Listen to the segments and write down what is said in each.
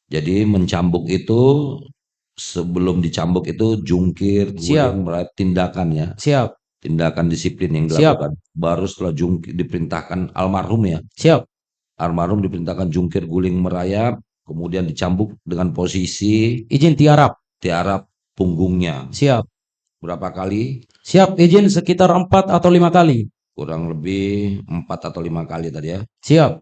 Jadi mencambuk itu sebelum dicambuk itu jungkir, Siap. guling, tindakan ya, Siap. tindakan disiplin yang Siap. dilakukan. Baru setelah jungkir diperintahkan almarhum ya, Siap. almarhum diperintahkan jungkir, guling, merayap, kemudian dicambuk dengan posisi Izin tiarap. tiarap punggungnya. Siap. Berapa kali? Siap. Izin sekitar 4 atau 5 kali. Kurang lebih 4 atau 5 kali tadi ya. Siap.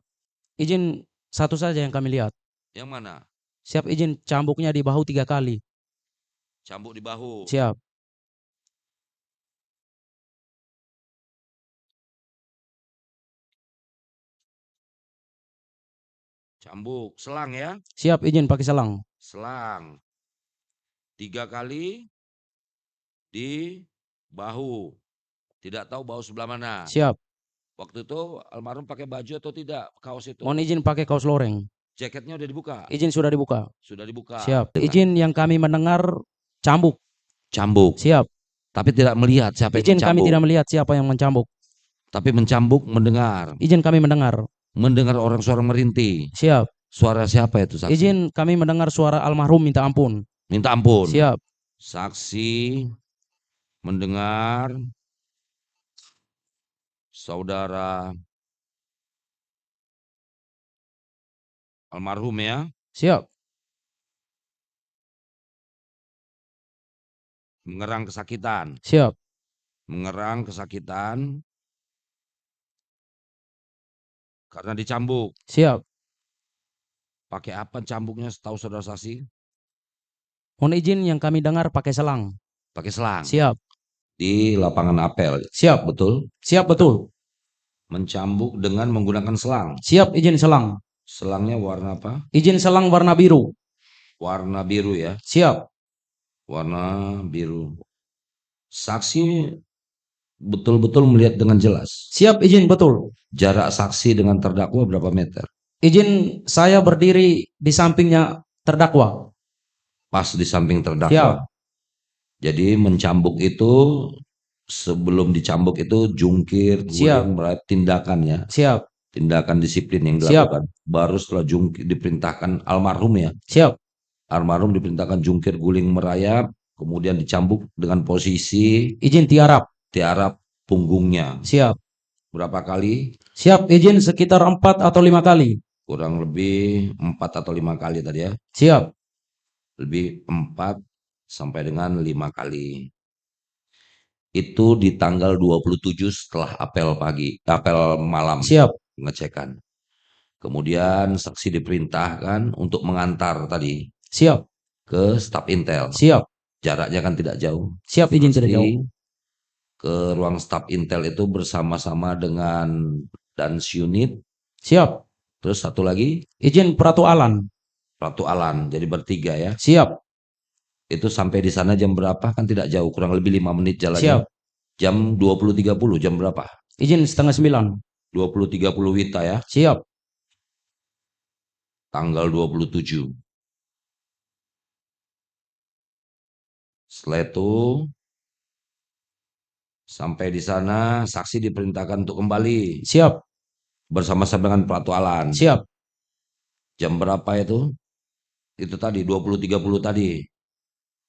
Izin satu saja yang kami lihat. Yang mana? Siap. Izin cambuknya di bahu 3 kali. Cambuk di bahu. Siap. Cambuk, selang ya. Siap. Izin pakai selang. Selang. 3 kali di bahu. Tidak tahu bahu sebelah mana. Siap. Waktu itu almarhum pakai baju atau tidak? Kaos itu. Mohon izin pakai kaos loreng. Jaketnya udah dibuka. Izin sudah dibuka. Sudah dibuka. Siap. Izin yang kami mendengar cambuk. Cambuk. Siap. Tapi tidak melihat siapa yang Izin kami mencambuk. tidak melihat siapa yang mencambuk. Tapi mencambuk mendengar. Izin kami mendengar. Mendengar orang suara merintih. Siap. Suara siapa itu saksi? Izin kami mendengar suara almarhum minta ampun. Minta ampun. Siap. Saksi mendengar saudara almarhum ya. Siap. Mengerang kesakitan. Siap. Mengerang kesakitan karena dicambuk. Siap. Pakai apa cambuknya setahu saudara saksi? Mohon izin yang kami dengar pakai selang. Pakai selang. Siap. Di lapangan apel. Siap. Betul? Siap betul. Mencambuk dengan menggunakan selang. Siap. Izin selang. Selangnya warna apa? Izin selang warna biru. Warna biru ya. Siap. Warna biru. Saksi betul-betul melihat dengan jelas. Siap. Izin betul. Jarak saksi dengan terdakwa berapa meter? Izin saya berdiri di sampingnya terdakwa. Pas di samping Siap. terdakwa. Jadi mencambuk itu sebelum dicambuk itu jungkir, Siap. guling, merayap, tindakan ya. Siap. Tindakan disiplin yang Siap. dilakukan. Baru setelah jungkir diperintahkan almarhum ya. Siap. Almarhum diperintahkan jungkir, guling, merayap, kemudian dicambuk dengan posisi Izin tiarap. tiarap punggungnya. Siap. Berapa kali? Siap. Izin sekitar 4 atau 5 kali. Kurang lebih 4 atau 5 kali tadi ya. Siap. Lebih 4 sampai dengan 5 kali. Itu di tanggal 27 setelah apel pagi, apel malam. Siap. Pengecekan. Kemudian saksi diperintahkan untuk mengantar tadi. Siap. Ke staf intel. Siap. Jaraknya kan tidak jauh. Siap. Izin tidak jauh. Ke ruang staf intel itu bersama-sama dengan Dans unit. Siap. Terus satu lagi? Izin Pratu Alan. Pratu Alan. Jadi bertiga ya. Siap. Itu sampai di sana jam berapa? Kan tidak jauh. Kurang lebih 5 menit jalannya. Siap. Jam 20.30. Jam berapa? Izin setengah 9. 20.30 Wita ya. Siap. Tanggal 27. Setelah itu sampai di sana saksi diperintahkan untuk kembali. Siap. Bersama-sama dengan Pratu Alan. Siap. Jam berapa itu? Itu tadi 20.30 tadi.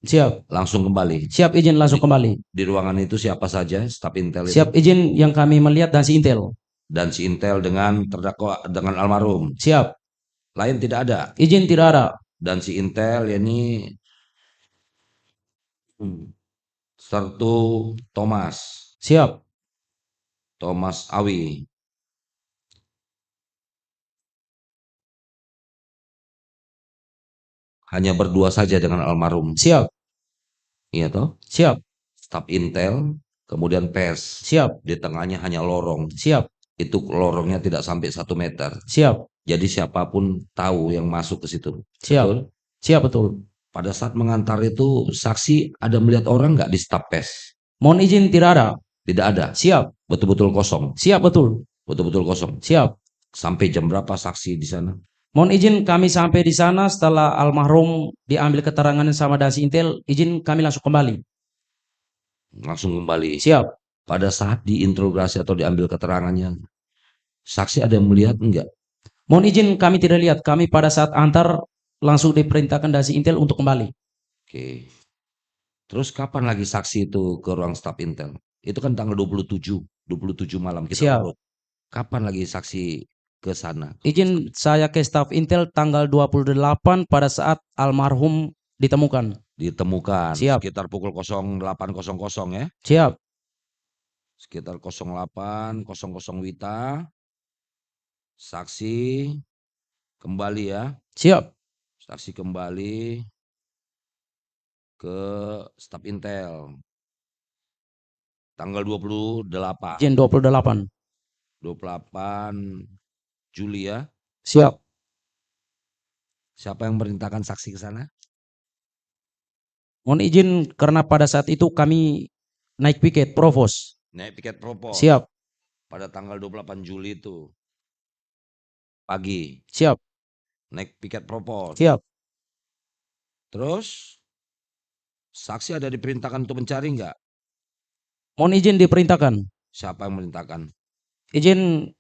Siap. Langsung kembali. Siap. Izin langsung kembali. Di ruangan itu siapa saja staf intel itu? Siap. Izin yang kami melihat dan si intel. Dan si intel dengan terdakwa dengan almarhum. Siap. Lain tidak ada. Izin tidak ada. Dan si intel yakni Sertu Thomas. Siap. Thomas Awi. Hanya berdua saja dengan almarhum. Siap. Iya toh? Siap. Staf intel, kemudian pers. Siap. Di tengahnya hanya lorong. Siap. Itu lorongnya tidak sampai 1 meter. Siap. Jadi siapapun tahu yang masuk ke situ. Siap. Betul? Siap betul. Pada saat mengantar itu saksi ada melihat orang nggak di staf pes? Mohon izin tidak ada. Tidak ada. Siap. Betul-betul kosong. Siap betul. Betul-betul kosong. Siap. Sampai jam berapa saksi di sana? Mohon izin kami sampai di sana setelah almarhum diambil keterangan sama Dasi Intel, izin kami langsung kembali. Langsung kembali. Siap. Pada saat diinterogasi atau diambil keterangannya, saksi ada yang melihat enggak? Mohon izin kami tidak lihat. Kami pada saat antar langsung diperintahkan Dasi Intel untuk kembali. Oke. Terus kapan lagi saksi itu ke ruang staf Intel? Itu kan tanggal 27 malam kita Siap. urut. Kapan lagi saksi ke sana? Izin saya ke staf Intel tanggal 28 pada saat almarhum ditemukan. Ditemukan Siap. sekitar pukul 08.00 ya. Siap. Sekitar 08.00 Wita. Saksi kembali ya. Siap. Saksi kembali ke staf Intel. Tanggal 28. Izin 28. 28 Juli ya. Siap. Siapa yang merintahkan saksi ke sana? Mohon izin karena pada saat itu kami naik piket provos. Naik piket propos. Siap. Pada tanggal 28 Juli itu. Pagi. Siap. Naik piket propos. Siap. Terus saksi ada diperintahkan untuk mencari enggak? Mohon izin diperintahkan. Siapa yang merintahkan? Izin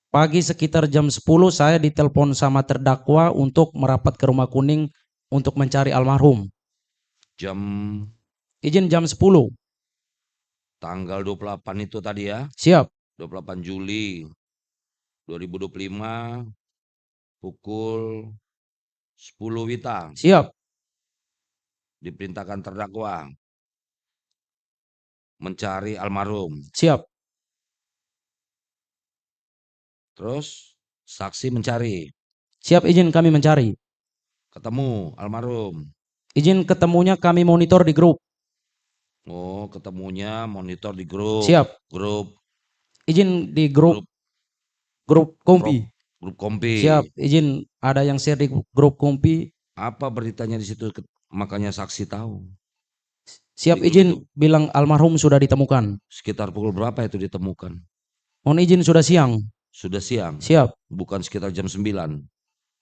pagi sekitar jam 10 saya ditelepon sama terdakwa untuk merapat ke Rumah Kuning untuk mencari almarhum. Jam Izin jam 10. tanggal 28 itu tadi ya. Siap. 28 Juli 2025 pukul 10 Wita. Siap. Diperintahkan terdakwa mencari almarhum. Siap. Terus saksi mencari. Siap, izin kami mencari. Ketemu almarhum. Izin ketemunya kami monitor di grup. Oh, ketemunya monitor di grup. Siap. Grup Izin di grup Kompi. grup Kompi. Siap, izin ada yang share di grup Kompi. Apa beritanya di situ makanya saksi tahu? Siap, Di grup izin itu. bilang almarhum sudah ditemukan. Sekitar pukul berapa itu ditemukan? Mohon izin sudah siang. Sudah siang. Siap. Bukan sekitar jam 9.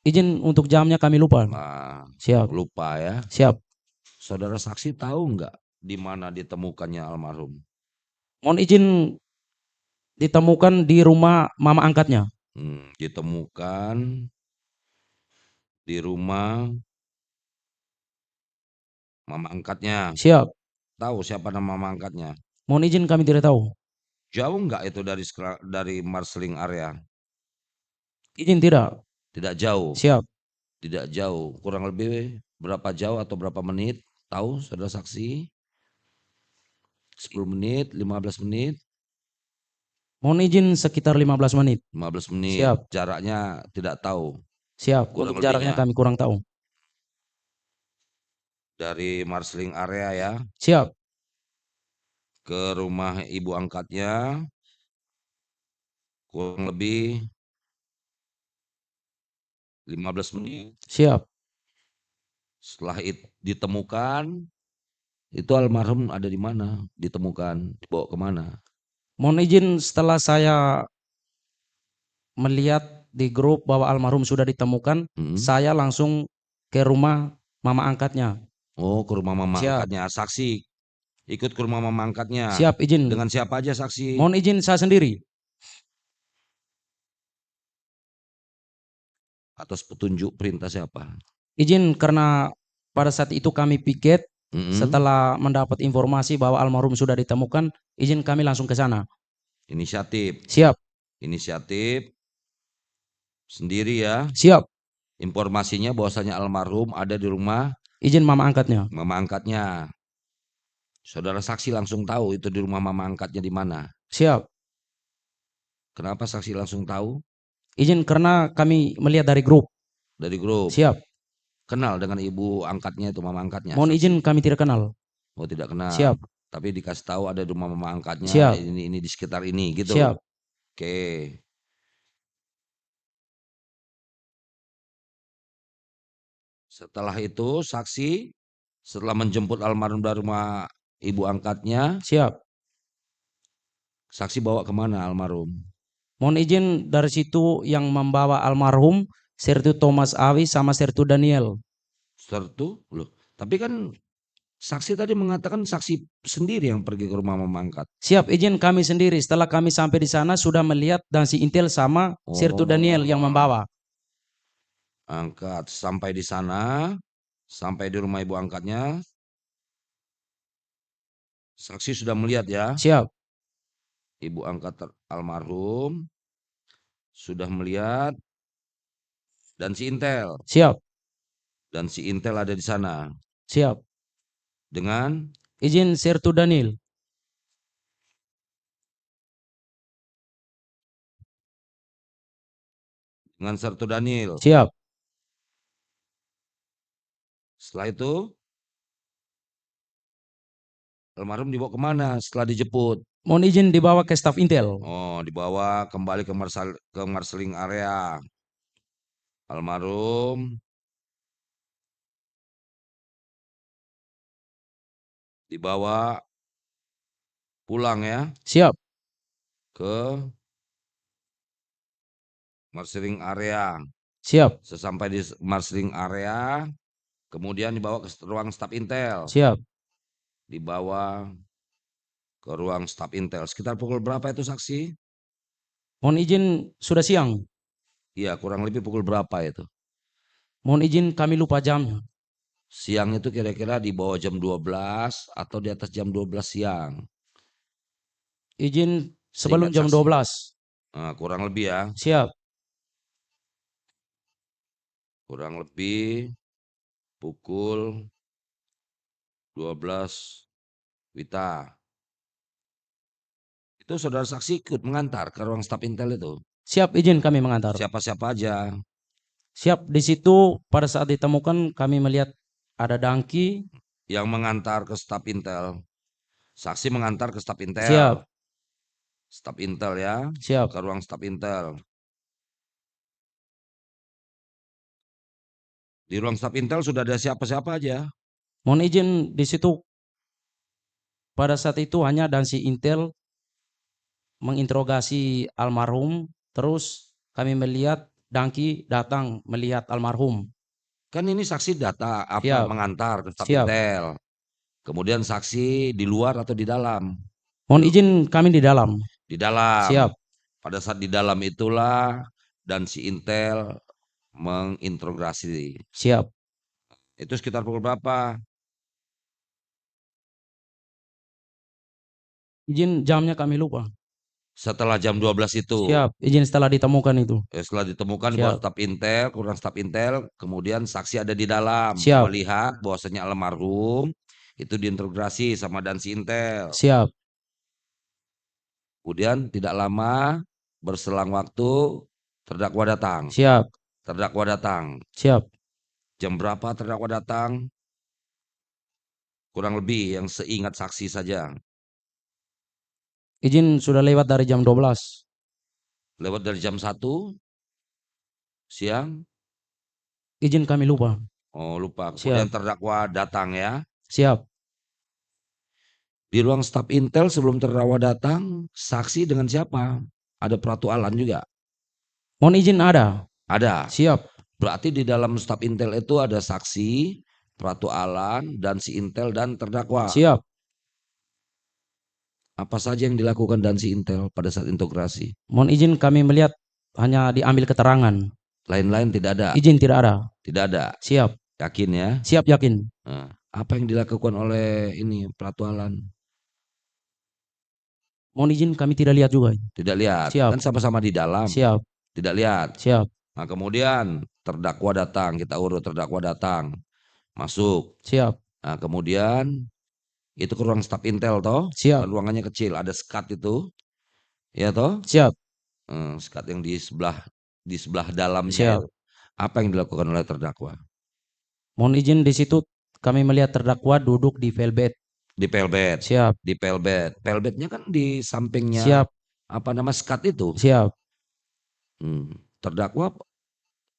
Izin untuk jamnya kami lupa. Nah, Siap. lupa ya. Siap. Saudara saksi tahu nggak di mana ditemukannya almarhum? Mohon izin ditemukan di rumah mama angkatnya. Ditemukan di rumah mama angkatnya. Siap. Tahu siapa nama mama angkatnya? Mohon izin kami tidak tahu. Jauh nggak itu dari Marseling area? Izin tidak. Tidak jauh. Siap. Tidak jauh. Kurang lebih berapa jauh atau berapa menit? Tahu saudara saksi? 10 menit, 15 menit? Mohon izin sekitar 15 menit. 15 menit. Siap. Jaraknya tidak tahu. Siap. Kurang Untuk jaraknya lebihnya. kami kurang tahu. Dari Marseling area ya. Siap. Ke rumah ibu angkatnya. Kurang lebih 15 menit. Siap. Setelah ditemukan, itu almarhum ada di mana? Ditemukan, dibawa kemana? Mohon izin setelah saya melihat di grup bahwa almarhum sudah ditemukan, saya langsung ke rumah mama angkatnya. Oh, ke rumah mama Siap. angkatnya. Saksi ikut ke rumah mama angkatnya. Siap, izin. Dengan siapa aja saksi? Mohon izin saya sendiri. Atas petunjuk perintah siapa? Izin karena pada saat itu kami piket. Setelah mendapat informasi bahwa almarhum sudah ditemukan, izin kami langsung ke sana. Inisiatif. Siap. Inisiatif sendiri ya. Siap. Informasinya bahwasanya almarhum ada di rumah izin mama angkatnya. Mama angkatnya. Saudara saksi langsung tahu itu di rumah mama angkatnya di mana? Siap. Kenapa saksi langsung tahu? Izin karena kami melihat dari grup. Dari grup. Siap. Kenal dengan ibu angkatnya itu, mama angkatnya? Mohon izin kami tidak kenal. Oh, tidak kenal. Siap. Tapi dikasih tahu ada di rumah mama angkatnya. Siap. Ini di sekitar ini gitu. Siap. Oke. Setelah itu saksi setelah menjemput almarhum dari rumah ibu angkatnya. Siap. Saksi bawa kemana almarhum? Mohon izin dari situ yang membawa almarhum Sertu Thomas Awi sama Sertu Daniel. Sertu? Loh, tapi kan saksi tadi mengatakan saksi sendiri yang pergi ke rumah mama angkat. Siap, izin kami sendiri. Setelah kami sampai di sana sudah melihat Dasi Intel sama Sertu Daniel yang membawa. Angkat sampai di sana, sampai di rumah ibu angkatnya. Saksi sudah melihat ya, Siap. ibu angkat almarhum sudah melihat dan si Intel Siap. ada di sana Siap. dengan Izin Sertu Daniel. Sertu Daniel. Siap. Setelah itu almarhum dibawa kemana setelah dijemput? Mohon izin dibawa ke staf Intel. Oh, dibawa kembali ke marshaling area. Almarhum dibawa pulang ya Siap. ke marshaling area. Siap. Sesampai di marshaling area, kemudian dibawa ke ruang staf Intel. Siap. Dibawa ke ruang staf Intel. Sekitar pukul berapa itu saksi? Mohon izin sudah siang. Iya, kurang lebih pukul berapa itu? Mohon izin kami lupa jamnya. Siang itu kira-kira di bawah jam 12 atau di atas jam 12 siang. Izin sebelum Seingat jam saksi. 12. Nah, kurang lebih ya. Siap. Kurang lebih pukul 12 Wita. Itu saudara saksi ikut mengantar ke ruang staf Intel itu. Siap, izin kami mengantar. Siapa-siapa aja? Siap, di situ pada saat ditemukan kami melihat ada Dangki. Yang mengantar ke staf Intel. Saksi mengantar ke staf Intel. Siap. Staf Intel ya. Siap. Ke ruang staf Intel. Di ruang staf Intel sudah ada siapa-siapa aja? Mohon izin di situ pada saat itu hanya Dansi Intel menginterogasi almarhum, terus kami melihat Dangki datang melihat almarhum. Kan ini saksi data Siap. mengantar ke staf Siap. Intel. Kemudian saksi di luar atau di dalam? Mohon izin kami di dalam. Di dalam. Siap. Pada saat di dalam itulah dan si Intel menginterogasi. Siap. Itu sekitar pukul berapa? Izin jamnya kami lupa. Setelah jam 12 itu. Siap. Izin setelah ditemukan itu. Setelah ditemukan di Siap. bawah staf Intel, kurang staf Intel, kemudian saksi ada di dalam Siap. melihat bahwasanya almarhum itu diinterogasi sama Dansi Intel. Siap. Kemudian tidak lama berselang waktu terdakwa datang. Siap. Terdakwa datang. Siap. Jam berapa terdakwa datang? Kurang lebih yang seingat saksi saja. Izin sudah lewat dari jam 12. Lewat dari jam 1 siang? Izin kami lupa. Oh, lupa. Siap. Kemudian terdakwa datang ya. Siap. Di ruang staf Intel sebelum terdakwa datang, saksi dengan siapa? Ada Pratu Alan juga? Mohon izin ada. Ada. Siap. Berarti di dalam staf Intel itu ada saksi, Pratu Alan, dan si Intel dan terdakwa. Siap. Apa saja yang dilakukan dan si Intel pada saat integrasi? Mohon izin kami melihat hanya diambil keterangan. Lain-lain tidak ada? Izin tidak ada. Tidak ada? Siap. Yakin ya? Siap, yakin. Nah, apa yang dilakukan oleh ini Pratu Alan? Mohon izin kami tidak lihat juga. Tidak lihat. Siap. Kan sama-sama di dalam. Siap. Tidak lihat. Siap. Nah, kemudian terdakwa datang, kita urut terdakwa datang. Masuk. Siap. Nah, kemudian itu ke ruang staf Intel toh. Siap. Kan ruangannya kecil, ada skat itu. Ya toh? Siap. Skat yang di sebelah dalamnya. Siap. Itu. Apa yang dilakukan oleh terdakwa? Mohon izin di situ kami melihat terdakwa duduk di velbet. Di pelbet. Siap. Di pelbet. Pelbetnya kan di sampingnya. Siap. Apa nama skat itu? Siap. Terdakwa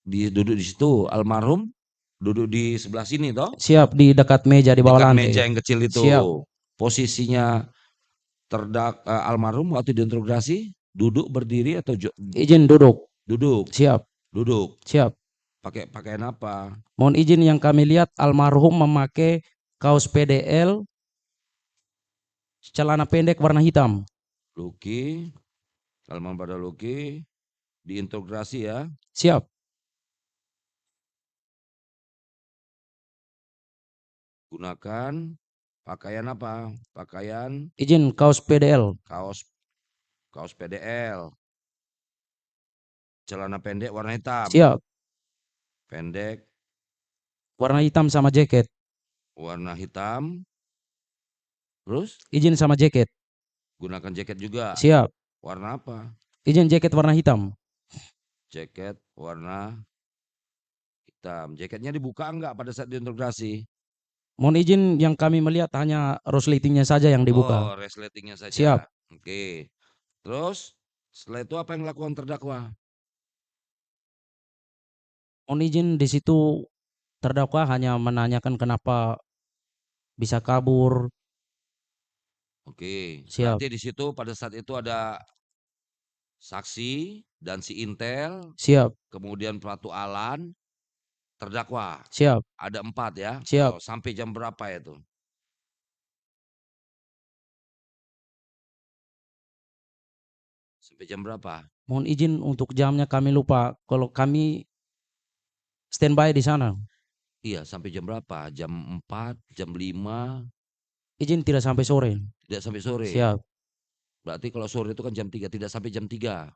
duduk di situ, almarhum duduk di sebelah sini toh? Siap, di dekat meja di bawah Dekat lantai. meja yang kecil itu. Siap. Posisinya almarhum waktu diinterogasi duduk, berdiri atau Izin duduk. duduk? Siap. Duduk. Siap. Pakai pakaian apa? Mohon izin yang kami lihat almarhum memakai kaos PDL, celana pendek warna hitam. Luki, almarhum pada Luki diinterogasi ya. Siap. Gunakan pakaian apa? Pakaian Izin kaos PDL. kaos PDL. Celana pendek warna hitam. Siap. Pendek Warna hitam sama jaket. warna hitam. Terus Izin sama jaket. gunakan jaket juga. Siap. Warna apa? Izin jaket warna hitam. Jaket warna hitam. Jaketnya dibuka enggak pada saat diinterogasi? Mohon izin, yang kami melihat hanya resletingnya saja yang dibuka. Oh, resletingnya Siap. saja. Oke. Terus setelah itu apa yang dilakukan terdakwa? Mohon izin, di situ terdakwa hanya menanyakan kenapa bisa kabur. Oke. Siap. Berarti di situ pada saat itu ada saksi dan si Intel, Siap. kemudian Pratu Alan, terdakwa. Siap. Ada 4 ya. Siap. Oh, sampai jam berapa itu? Sampai jam berapa? Mohon izin untuk jamnya kami lupa. Kalau kami standby di sana. Iya, sampai jam berapa? Jam 4, jam 5, Izin tidak sampai sore. tidak sampai sore. Siap. Berarti kalau sore itu kan jam 3, tidak sampai jam 3.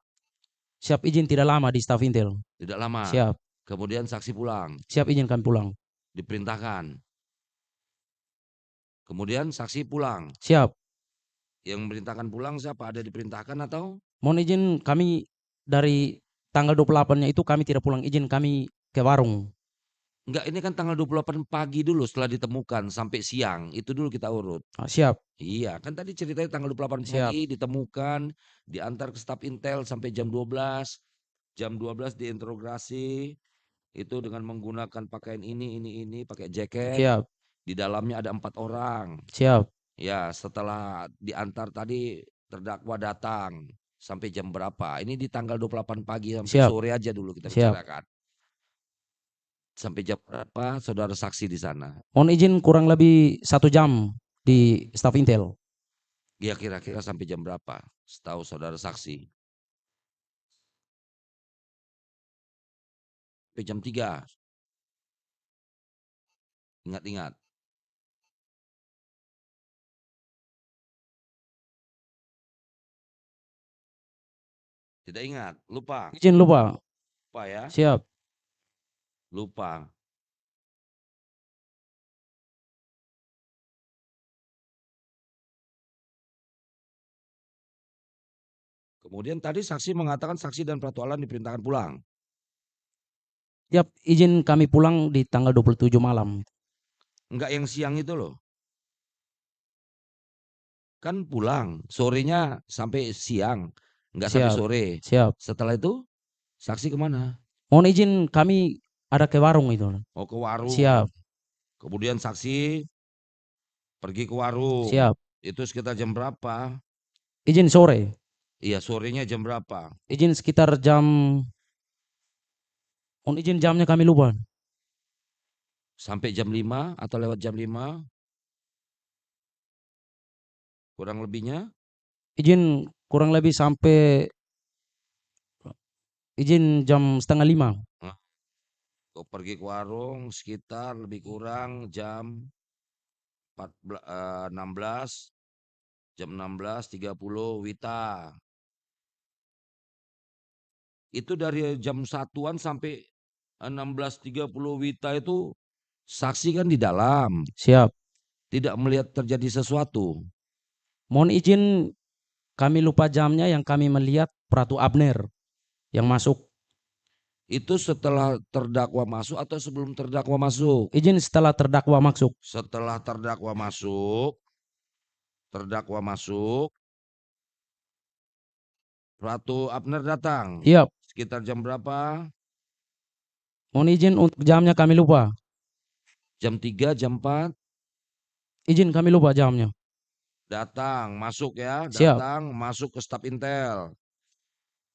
Siap, izin tidak lama di staf Intel. Tidak lama. Siap. Kemudian saksi pulang, Siap, izinkan pulang. diperintahkan. Kemudian saksi pulang. Siap. Yang memerintahkan pulang siapa? Ada diperintahkan atau? Mohon izin, kami dari tanggal 28-nya itu kami tidak pulang, izin kami ke warung. Enggak, ini kan tanggal 28 pagi dulu setelah ditemukan sampai siang. Itu dulu kita urut. Siap. Iya, kan tadi ceritanya tanggal 28 Siap. pagi ditemukan, diantar ke staf Intel sampai jam 12. Jam 12 diinterogasi, itu dengan menggunakan pakaian ini, pakai jaket. Siap. Di dalamnya ada 4 orang. Siap. Ya, setelah diantar tadi terdakwa datang. Sampai jam berapa? Ini di tanggal 28 pagi sampai Siap. sore aja dulu kita Siap. bicarakan. Sampai jam berapa saudara saksi di sana? Mohon izin, kurang lebih 1 jam di staf Intel. Ya, kira-kira sampai jam berapa? Setahu saudara saksi. Sampai jam 3. Ingat-ingat. Tidak ingat, lupa. Izin lupa. Lupa ya, Siap. lupa. Kemudian tadi saksi mengatakan saksi dan Pratu Alan diperintahkan pulang. Siap, izin kami pulang di tanggal 27 malam. Enggak yang siang itu loh. Kan pulang, sorenya sampai siang. Enggak sampai Siap. sore. Siap. Setelah itu saksi kemana? Mohon izin, kami ada ke warung itu. Oh, ke warung. Siap. Kemudian saksi pergi ke warung. Siap. Itu sekitar jam berapa? Izin sore. Iya, sorenya jam berapa? Izin sekitar jam, mohon izin jamnya kami lupa. Sampai jam 5 atau lewat jam 5? Kurang lebihnya? Izin kurang lebih sampai, izin jam setengah 5. Kau pergi ke warung sekitar lebih kurang jam 16, jam 16.30 Wita. Itu dari jam 1-an sampai 16.30 Wita itu saksi kan di dalam. Siap. Tidak melihat terjadi sesuatu. Mohon izin, kami lupa jamnya, yang kami melihat Pratu Abner yang masuk. Itu setelah terdakwa masuk atau sebelum terdakwa masuk? Izin setelah terdakwa masuk. Setelah terdakwa masuk, Pratu Abner datang. Siap. Sekitar jam berapa? Mohon izin untuk jamnya kami lupa. Jam 3, jam 4? Izin kami lupa jamnya. Datang, masuk ya. Siap. Datang, masuk ke staf Intel.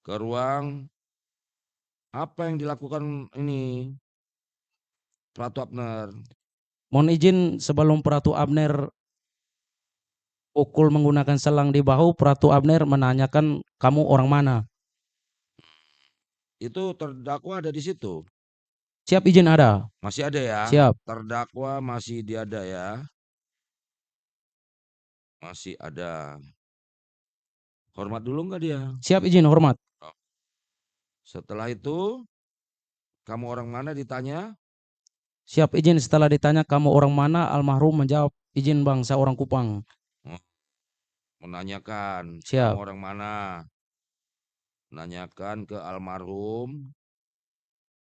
Ke ruang. Apa yang dilakukan ini Pratu Abner? Mohon izin, sebelum Pratu Abner pukul menggunakan selang di bahu, Pratu Abner menanyakan, kamu orang mana? Itu terdakwa ada di situ. Siap, izin ada. Masih ada ya? Siap. Terdakwa masih diada ya? Masih ada. Hormat dulu nggak dia? Siap, izin hormat. Setelah itu, kamu orang mana ditanya? Siap, izin. Setelah ditanya kamu orang mana, almarhum menjawab, izin bang, saya orang Kupang. Oh, menanyakan, kamu Siap. orang mana? Menanyakan ke almarhum,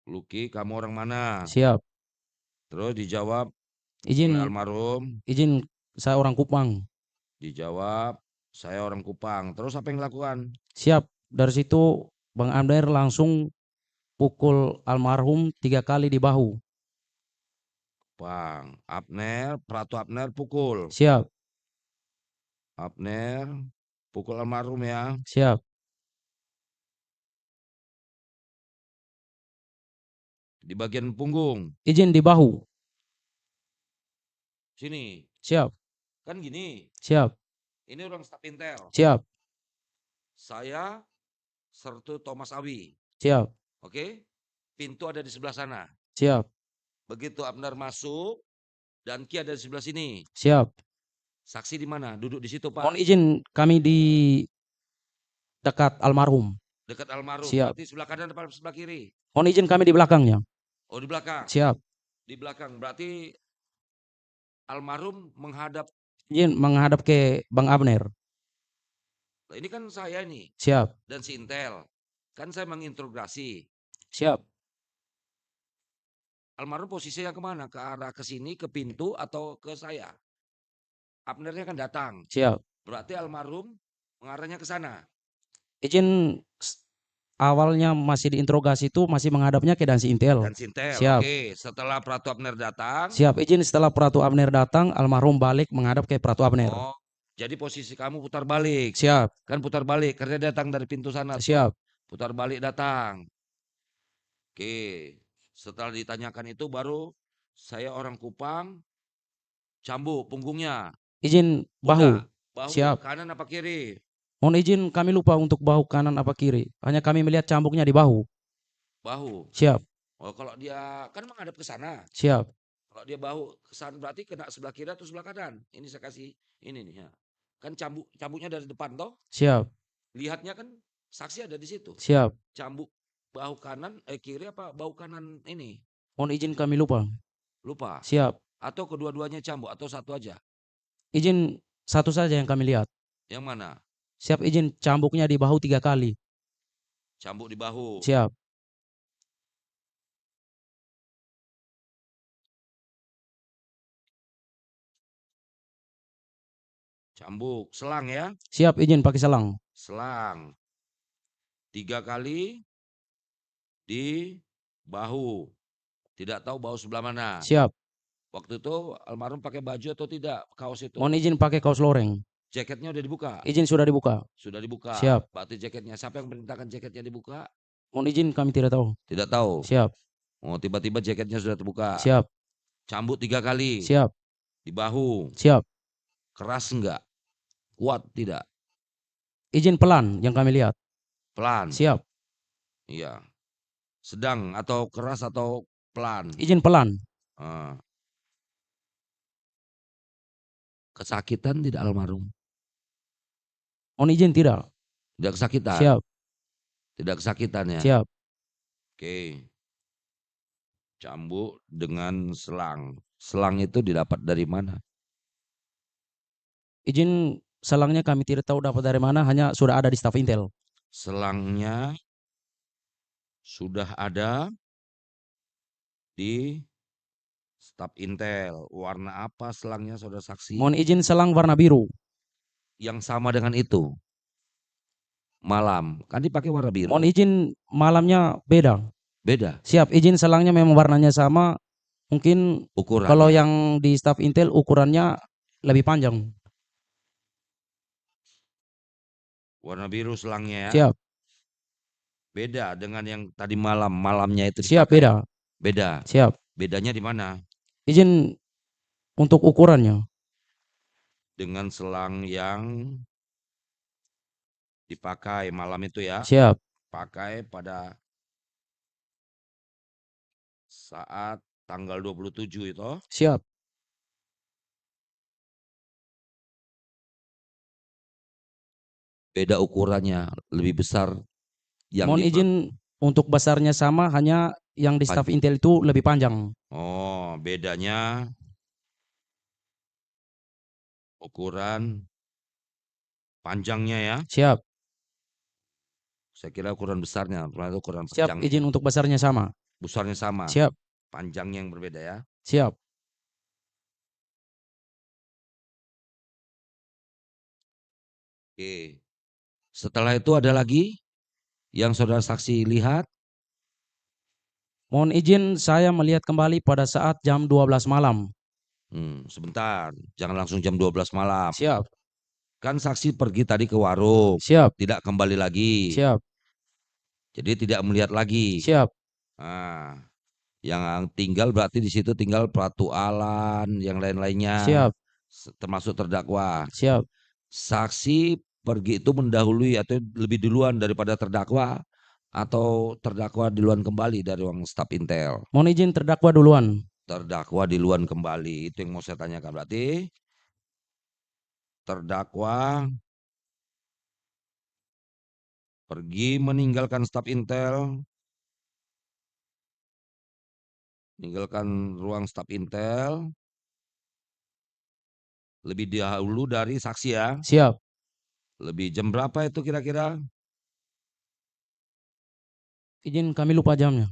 Luki, kamu orang mana? Siap. Terus dijawab Izin, oleh almarhum, izin, saya orang Kupang. dijawab, saya orang Kupang. Terus apa yang dilakukan? Siap. Dari situ Bang Abner langsung pukul almarhum 3 kali di bahu. Bang, Abner, Pratu Abner pukul. Siap. Abner, pukul almarhum ya. Siap. Di bagian punggung. Izin di bahu. Sini. Siap. Kan gini. Siap. Ini orang staf intel. Siap. Saya Sertu Thomas Awi. Siap. Oke. Pintu ada di sebelah sana. Siap. Begitu Abner masuk dan Ki ada di sebelah sini. Siap. Saksi di mana? Duduk di situ, Pak. Mohon izin kami di dekat almarhum. Dekat almarhum. Siap. Berarti sebelah kanan atau sebelah kiri? Mohon izin kami di belakangnya. Oh, di belakang. Siap. Di belakang. Berarti almarhum menghadap. Izin menghadap ke Bang Abner. Nah, ini kan saya nih. Siap. Dan si Intel. Kan saya menginterogasi. Siap. Almarhum posisinya kemana? Ke arah ke sini, ke pintu, atau ke saya? Abnernya kan datang. Siap. Berarti almarhum mengarahnya ke sana. Izin awalnya masih diinterogasi itu masih menghadapnya ke Dansi Intel. Dan Sintel. Siap. Oke, setelah Pratu Abner datang. Siap. Izin setelah Pratu Abner datang, almarhum balik menghadap ke Pratu Abner. Oh, jadi posisi kamu putar balik. Siap. Kan putar balik karena datang dari pintu sana. Siap. Putar balik datang. Oke, setelah ditanyakan itu baru saya orang Kupang, cambuk punggungnya. Izin bahu. Bahu Siap. kanan apa kiri? Mohon izin kami lupa untuk bahu kanan apa kiri. Hanya kami melihat cambuknya di bahu. Bahu. Siap. Oh, kalau dia kan menghadap ke sana. Siap. Kalau dia bahu ke sana berarti kena sebelah kiri atau sebelah kanan. Ini saya kasih ini nih ya. Kan cambuknya dari depan toh. Siap. Lihatnya kan saksi ada di situ. Siap. Cambuk bahu kanan kiri apa bahu kanan ini? Mohon izin kami lupa. Lupa. Siap. Atau kedua-duanya cambuk atau satu aja? Izin satu saja yang kami lihat. Yang mana? Siap, izin cambuknya di bahu 3 kali. Cambuk di bahu. Siap. Cambuk, selang ya? Siap, izin pakai selang. Selang. 3 kali di bahu. Tidak tahu bahu sebelah mana. Siap. Waktu itu almarhum pakai baju atau tidak? Kaos itu. Mohon izin pakai kaos loreng. Jaketnya udah dibuka? Izin sudah dibuka. Sudah dibuka. Siap. Berarti jaketnya. Siapa yang perintahkan jaketnya dibuka? Mohon izin kami tidak tahu. Tidak tahu. Siap. Oh, tiba-tiba jaketnya sudah terbuka. Siap. Cambuk 3 kali. Siap. Di bahu. Siap. Keras enggak? Kuat tidak? Izin pelan yang kami lihat. Pelan. Siap. Iya. Sedang atau keras atau pelan? Izin pelan. Kesakitan tidak almarhum? Mohon izin tidak. Tidak kesakitan? Siap. Tidak kesakitan ya? Siap. Oke. Cambuk dengan selang. Selang itu didapat dari mana? Izin selangnya kami tidak tahu dapat dari mana, hanya sudah ada di staf Intel. Selangnya sudah ada di staf Intel. Warna apa selangnya saudara saksi? Mohon izin selang warna biru. Yang sama dengan itu. Malam. Kan dipakai warna biru. Mohon izin malamnya beda. Beda. Siap, izin selangnya memang warnanya sama. Mungkin ukuran. Kalau yang di staf Intel ukurannya lebih panjang. Warna biru selangnya ya? Siap. Beda dengan yang tadi malamnya itu. Siap, beda. Beda. Siap. Bedanya di mana? Izin untuk ukurannya. Dengan selang yang dipakai malam itu ya? Siap. Pakai pada saat tanggal 27 itu. Siap. Beda ukurannya, lebih besar yang Mohon di izin untuk besarnya sama, hanya yang di staf intel itu lebih panjang. Oh, bedanya ukuran panjangnya ya. Siap. Saya kira ukuran besarnya, ternyata ukuran Siap, panjangnya. izin untuk besarnya sama. Besarnya sama, Siap. panjangnya yang berbeda ya. Siap. Oke. Setelah itu ada lagi yang saudara saksi lihat? Mohon izin saya melihat kembali pada saat jam 12 malam. Sebentar, jangan langsung jam 12 malam. Siap. Kan saksi pergi tadi ke warung, Siap. tidak kembali lagi. Siap. Jadi tidak melihat lagi. Siap. Nah, yang tinggal berarti di situ tinggal Pratu Alan, yang lain-lainnya, Siap. termasuk terdakwa. Siap. Saksi pergi itu mendahului atau lebih duluan daripada terdakwa, atau terdakwa duluan kembali dari ruang staf intel? Mohon izin terdakwa duluan. Terdakwa duluan kembali, itu yang mau saya tanyakan. Berarti terdakwa pergi meninggalkan staf intel, meninggalkan ruang staf intel lebih dahulu dari saksi ya. Siap. Lebih jam berapa itu kira-kira? Izin kami lupa jamnya.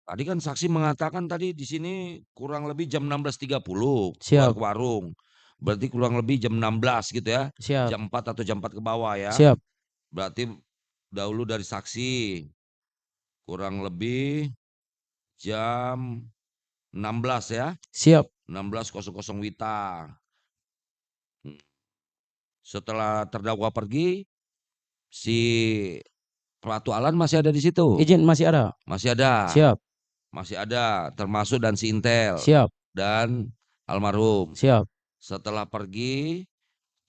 Tadi kan saksi mengatakan tadi di sini kurang lebih jam 16.30 keluar Siap. ke warung. Berarti kurang lebih jam 16 gitu ya. Siap. Jam 4 atau jam 4 ke bawah ya. Siap. Berarti dahulu dari saksi kurang lebih jam 16 ya. Siap. 16.00 WITA. Setelah terdakwa pergi, si Pratu Alan masih ada di situ. Izin masih ada. Masih ada. Siap. Masih ada, termasuk dan si Intel Siap. dan almarhum. Siap. Setelah pergi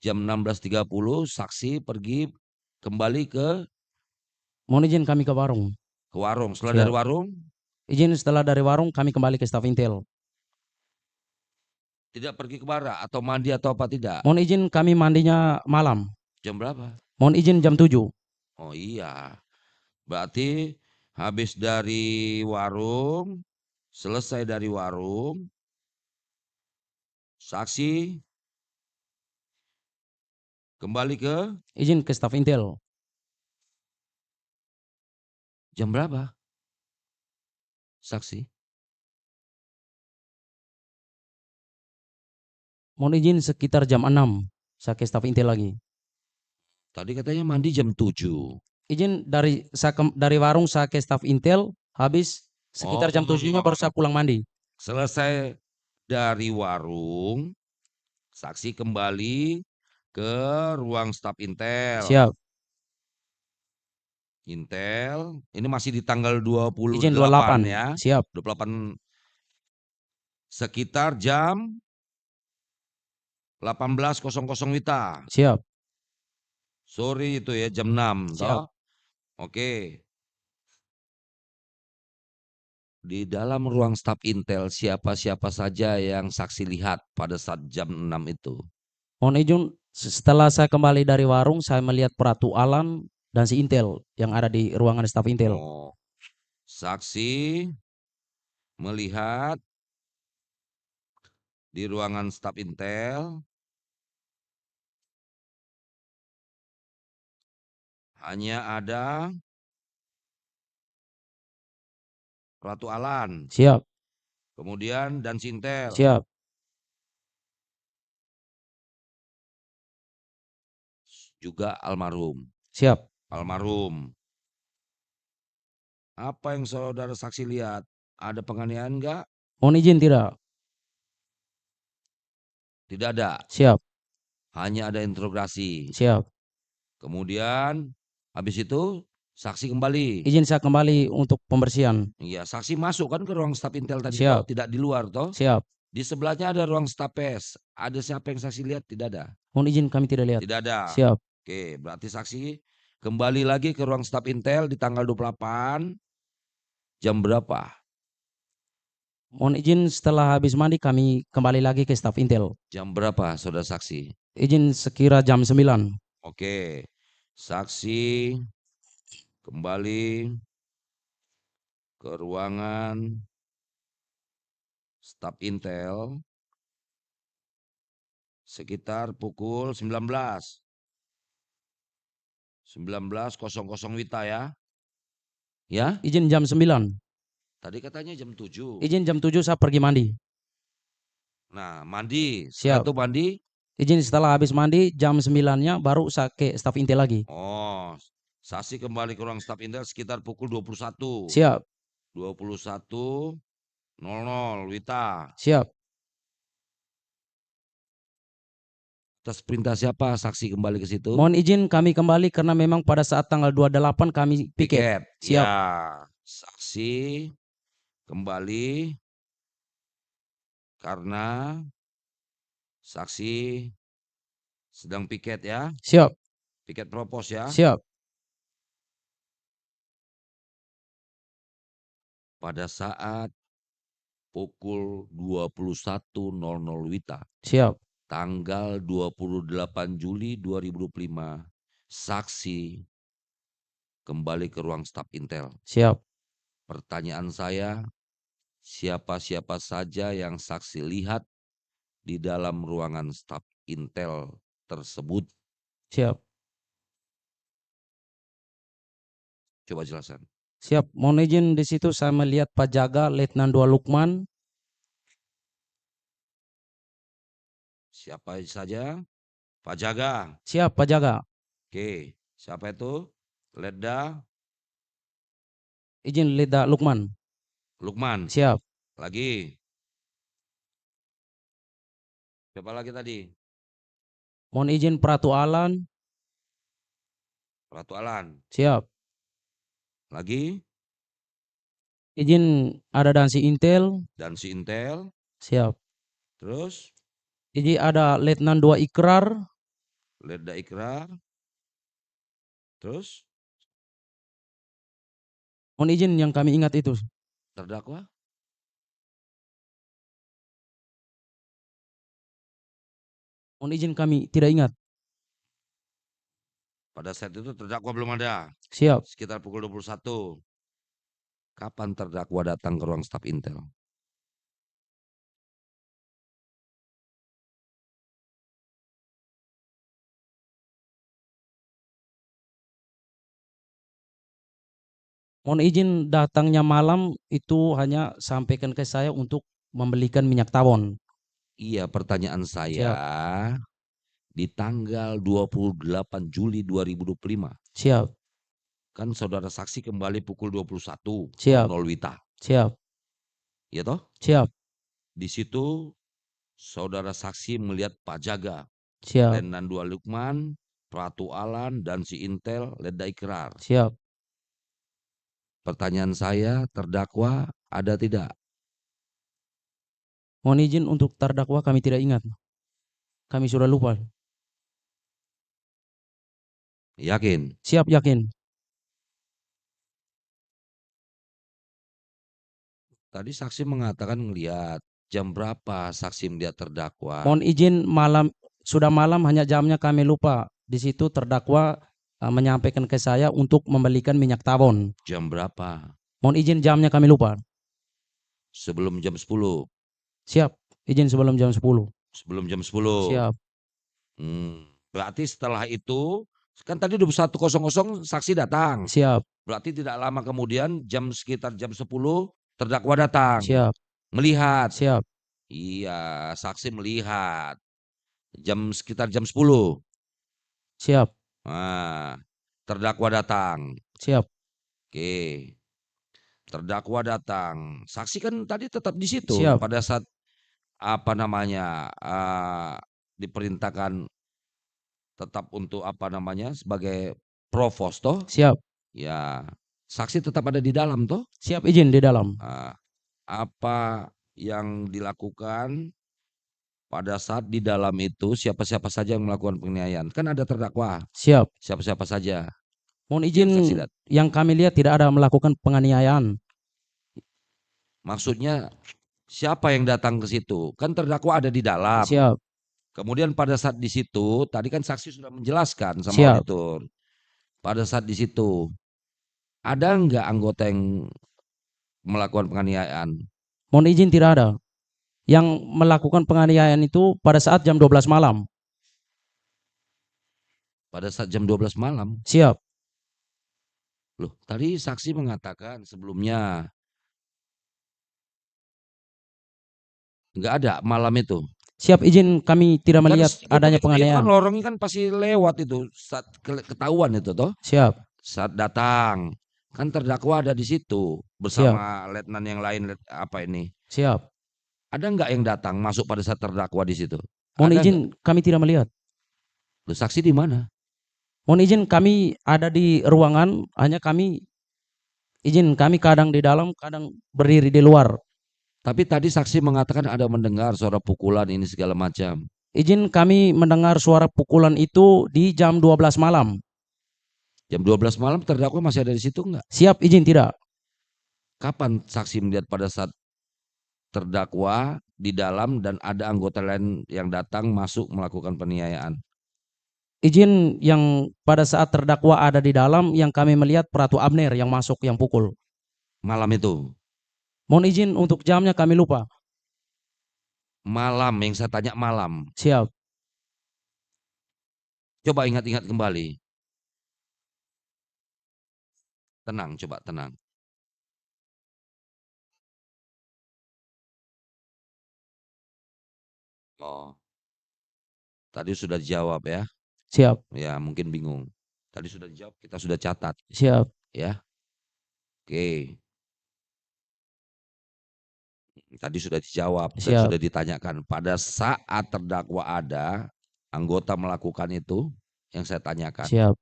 jam 16.30 saksi pergi kembali ke Mohon izin kami ke warung. warung. Setelah dari Siap. warung Izin setelah dari warung kami kembali ke staf intel. tidak pergi ke bara atau mandi atau apa tidak? Mohon izin kami mandinya malam. Jam berapa? Mohon izin jam 7. Oh iya. Berarti habis dari warung, selesai dari warung, saksi kembali ke Izin ke staf intel. jam berapa? Saksi. Mohon izin sekitar jam 6. Saya ke staf intel lagi. Tadi katanya mandi jam 7. Izin dari warung saya ke staf intel, habis sekitar jam 7-nya baru saya pulang mandi. Selesai dari warung, saksi kembali ke ruang staf intel. Siap. Intel, ini masih di tanggal 28 Izin 28 ya. Siap. 28 sekitar jam 18.00 WITA. Siap. Sore itu ya jam 6 Siap. toh. Oke. Di dalam ruang staf intel siapa-siapa saja yang saksi lihat pada saat jam 6 itu? Mohon izin setelah saya kembali dari warung, saya melihat Pratu Alan dan si Intel yang ada di ruangan staf Intel. Oh, saksi melihat di ruangan staf Intel hanya ada Pratu Alan, Siap. kemudian dan Sintel. Siap. Juga almarhum. Siap. Almarhum. Apa yang saudara saksi lihat? Ada penganiayaan enggak? Mohon izin tidak. Tidak ada. Siap. Hanya ada interogasi. Siap. Kemudian habis itu saksi kembali. Izin saya kembali untuk pembersihan. Iya, saksi masuk kan ke ruang staf Intel tadi toh, Siap. tidak di luar toh. Siap. Di sebelahnya ada ruang staf PES. Ada siapa yang saksi lihat? Tidak ada. Mohon izin kami tidak lihat. Tidak ada. Siap. Oke, berarti saksi kembali lagi ke ruang staf Intel di tanggal 28 Jam berapa? Mohon izin setelah habis mandi kami kembali lagi ke staf Intel. Jam berapa saudara saksi? Izin sekira jam 9. Oke, saksi kembali ke ruangan staf Intel sekitar pukul 19.00 Wita ya. Ya? Izin jam 9. Tadi katanya jam 7. Izin jam 7 saya pergi mandi. Nah, mandi. Setelah Siap. itu mandi. Izin setelah habis mandi jam 9-nya baru saya ke staf Intel lagi. Oh, saksi kembali ke ruang staf Intel sekitar pukul 21. Siap. 21.00 Wita. Siap. Atas perintah siapa saksi kembali ke situ? Mohon izin kami kembali karena memang pada saat tanggal 28 kami piket. Siap. Ya, saksi kembali karena saksi sedang piket ya. Siap. Piket propos ya. Siap. Pada saat pukul 21.00 Wita. Siap. Tanggal 28 Juli 2025, saksi kembali ke ruang staf Intel. Siap. Pertanyaan saya, siapa-siapa saja yang saksi lihat di dalam ruangan staf Intel tersebut? Siap. Coba jelaskan. Siap. Mohon izin di situ saya melihat Pak Jaga Letnan 2 Lukman. Siapa saja? Pak Jaga. Siap Pak Jaga. Oke, siapa itu? Ledda. Izin Leda Lukman. Lukman. Siap. Lagi. Siapa lagi tadi? Mohon izin Pratu Alan. Ratu Alan. Siap. Lagi. Izin ada Dansi Intel. Dansi Intel. Siap. Terus? Izin ada Letnan 2 Ikrar. Ledda Ikrar. Terus? Mohon izin yang kami ingat itu. Terdakwa? Mohon izin kami tidak ingat. Pada saat itu terdakwa belum ada. Siap. Sekitar pukul 21. Kapan terdakwa datang ke ruang staf Intel? Mohon izin datangnya malam itu hanya sampaikan ke saya untuk membelikan minyak tawon. Iya, pertanyaan saya Siap. di tanggal 28 Juli 2025. Siap. Kan saudara saksi kembali pukul 21.00 Siap. Wita. Siap. Ya toh? Siap. Di situ saudara saksi melihat Pak Jaga, Siap. Letnan 2 Lukman, Pratu Alan, dan si Intel, Ledda Ikrar. Siap. Pertanyaan saya, terdakwa ada tidak? Mohon izin untuk terdakwa kami tidak ingat. Kami sudah lupa. Yakin? Siap, yakin. Tadi saksi mengatakan ngelihat. Jam berapa saksi melihat terdakwa? Mohon izin malam, sudah malam hanya jamnya kami lupa. Di situ terdakwa menyampaikan ke saya untuk membelikan minyak tawon. Jam berapa? Mohon izin jamnya kami lupa. Sebelum jam 10. Siap, izin sebelum jam 10. Sebelum jam 10. Siap. Berarti setelah itu, kan tadi 21.00 saksi datang. Siap. Berarti tidak lama kemudian sekitar jam 10 terdakwa datang. Siap. Melihat. Siap. Iya, saksi melihat. Sekitar jam 10. Siap. Nah, terdakwa datang. Siap. Oke. Terdakwa datang. Saksi kan tadi tetap di situ. Siap. Pada saat diperintahkan tetap untuk sebagai provos toh. Siap. Ya, saksi tetap ada di dalam toh. Siap, izin di dalam. Apa yang dilakukan pada saat di dalam itu, siapa-siapa saja yang melakukan penganiayaan? Kan ada terdakwa. Siap. Siapa-siapa saja? Mohon izin yang kami lihat tidak ada melakukan penganiayaan. Maksudnya siapa yang datang ke situ? Kan terdakwa ada di dalam. Siap, Kemudian pada saat di situ, tadi kan saksi sudah menjelaskan sama siap. auditor. Pada saat di situ, ada nggak anggota yang melakukan penganiayaan? Mohon izin tidak ada. Yang melakukan penganiayaan itu pada saat jam 12 malam. Pada saat jam 12 malam. Siap. Loh, tadi saksi mengatakan sebelumnya nggak ada malam itu. Siap, izin kami tidak Kan melihat adanya itu kan penganiayaan. lorongnya kan pasti lewat itu saat ketahuan itu toh. Siap, Saat datang kan terdakwa ada di situ siap, bersama letnan yang lain apa ini? siap. Ada nggak yang datang masuk pada saat terdakwa di situ? Mohon Ada izin nggak? kami tidak melihat. Loh, saksi di mana? Mohon izin kami ada di ruangan, hanya kami izin kami kadang di dalam, kadang berdiri di luar. Tapi tadi saksi mengatakan ada mendengar suara pukulan ini segala macam. Izin kami mendengar suara pukulan itu di jam 12 malam. Jam 12 malam terdakwa masih ada di situ nggak? Siap, izin tidak. Kapan saksi melihat pada saat terdakwa di dalam dan ada anggota lain yang datang masuk melakukan penganiayaan? Izin yang pada saat terdakwa ada di dalam, yang kami melihat Pratu Abner yang masuk, yang pukul. Malam itu. Mohon izin untuk jamnya kami lupa. Malam yang saya tanya malam. Siap, Coba ingat-ingat kembali. Tenang, coba tenang. Oh, tadi sudah dijawab ya. siap, Ya, mungkin bingung. Tadi sudah dijawab, kita sudah catat siap, ya. Oke. Tadi sudah dijawab dan siap, sudah ditanyakan. Pada saat terdakwa ada, anggota melakukan itu yang saya tanyakan. siap,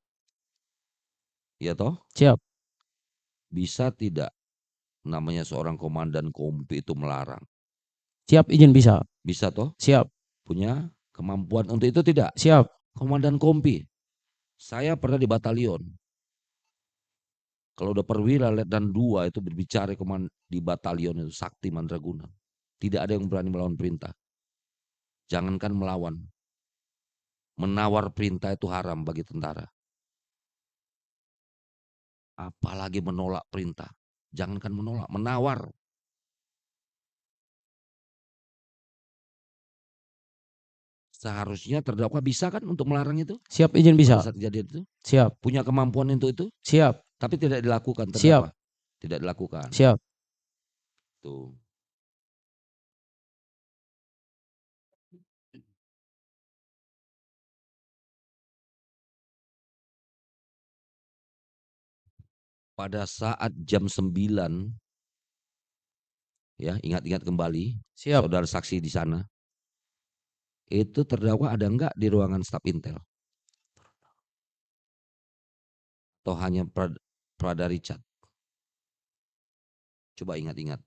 Iya toh? siap. Bisa tidak namanya seorang komandan kompi itu melarang? Siap, izin bisa. Bisa toh? Siap, Punya kemampuan untuk itu tidak? siap, Komandan kompi. Saya pernah di batalion. Kalau udah perwira letnan 2 itu berbicara di batalion itu Sakti Mandraguna. Tidak ada yang berani melawan perintah. Jangankan melawan. Menawar perintah itu haram bagi tentara. Apalagi menolak perintah. Jangankan menolak, menawar. Seharusnya terdakwa bisa kan untuk melarang itu siap, izin pada bisa. saat kejadian itu. Siap, Punya kemampuan untuk itu, siap, tapi tidak dilakukan siap, terdakwa. Tidak dilakukan. siap. Tuh. Pada saat jam 9, ya ingat-ingat kembali, Siap. saudara saksi di sana, itu terdakwa ada enggak di ruangan staf intel? Atau hanya Prada Richard? Coba ingat-ingat.